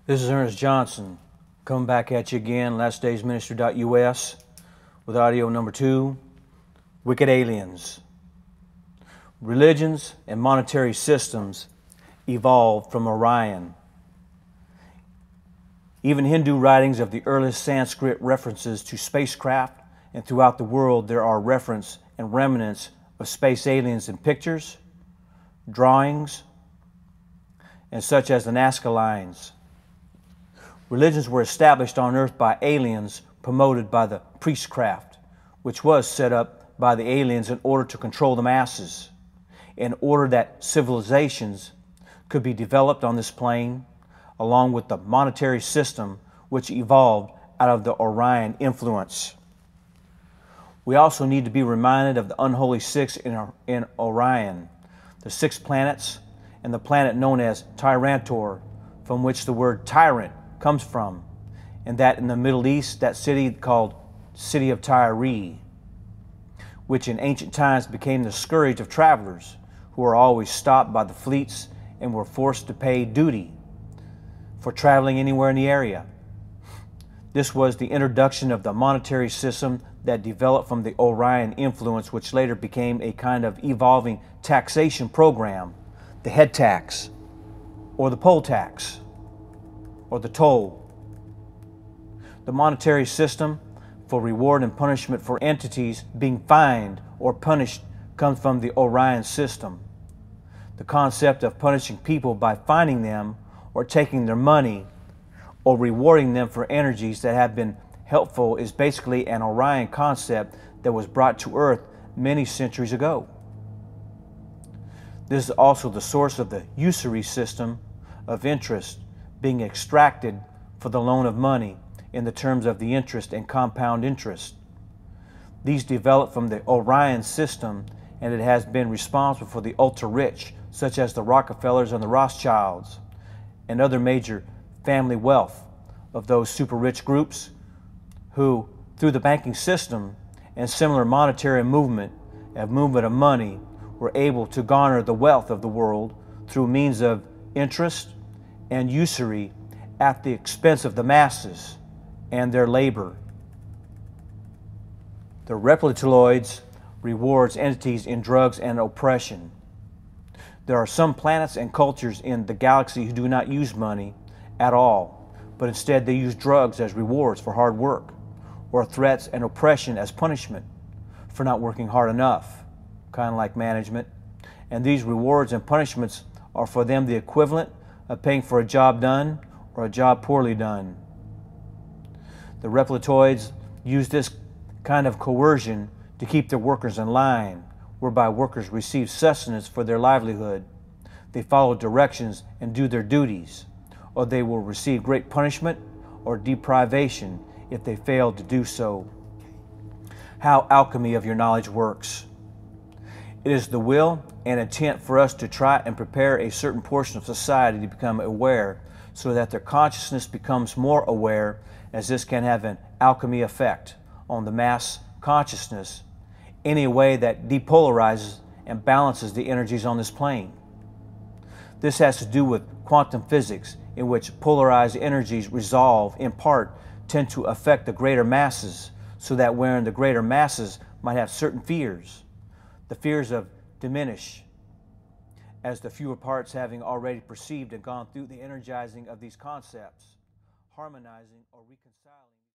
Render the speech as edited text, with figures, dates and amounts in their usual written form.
This is Ernest Johnson, coming back at you again, lastdaysministry.us, with audio number 2, Wicked Aliens. Religions and monetary systems evolved from Orion. Even Hindu writings of the earliest Sanskrit references to spacecraft, and throughout the world there are reference and remnants of space aliens in pictures, drawings, and such as the Nazca lines. Religions were established on Earth by aliens promoted by the priestcraft, which was set up by the aliens in order to control the masses, in order that civilizations could be developed on this plane, along with the monetary system which evolved out of the Orion influence. We also need to be reminded of the unholy six in Orion, the 6 planets, and the planet known as Tyrantor, from which the word tyrant comes from, and that in the Middle East, that city called City of Tyre, which in ancient times became the scourge of travelers who were always stopped by the fleets and were forced to pay duty for traveling anywhere in the area. This was the introduction of the monetary system that developed from the Orion influence, which later became a kind of evolving taxation program, the head tax, or the poll tax, or the toll. The monetary system for reward and punishment for entities being fined or punished comes from the Orion system. The concept of punishing people by fining them or taking their money or rewarding them for energies that have been helpful is basically an Orion concept that was brought to Earth many centuries ago. This is also the source of the usury system of interest being extracted for the loan of money in the terms of the interest and compound interest. These developed from the Orion system, and it has been responsible for the ultra-rich, such as the Rockefellers and the Rothschilds, and other major family wealth of those super-rich groups who, through the banking system and similar monetary movement of money, were able to garner the wealth of the world through means of interest and usury at the expense of the masses and their labor. The reptiloids rewards entities in drugs and oppression. There are some planets and cultures in the galaxy who do not use money at all, but instead they use drugs as rewards for hard work, or threats and oppression as punishment for not working hard enough, kind of like management. And these rewards and punishments are for them the equivalent of paying for a job done or a job poorly done. The reptiloids use this kind of coercion to keep their workers in line, whereby workers receive sustenance for their livelihood. They follow directions and do their duties, or they will receive great punishment or deprivation if they fail to do so. How alchemy of your knowledge works. It is the will and intent for us to try and prepare a certain portion of society to become aware, so that their consciousness becomes more aware, as this can have an alchemy effect on the mass consciousness in a way that depolarizes and balances the energies on this plane. This has to do with quantum physics, in which polarized energies resolve in part tend to affect the greater masses, so that wherein the greater masses might have certain fears, the fears of diminish, as the fewer parts having already perceived and gone through the energizing of these concepts, harmonizing or reconciling.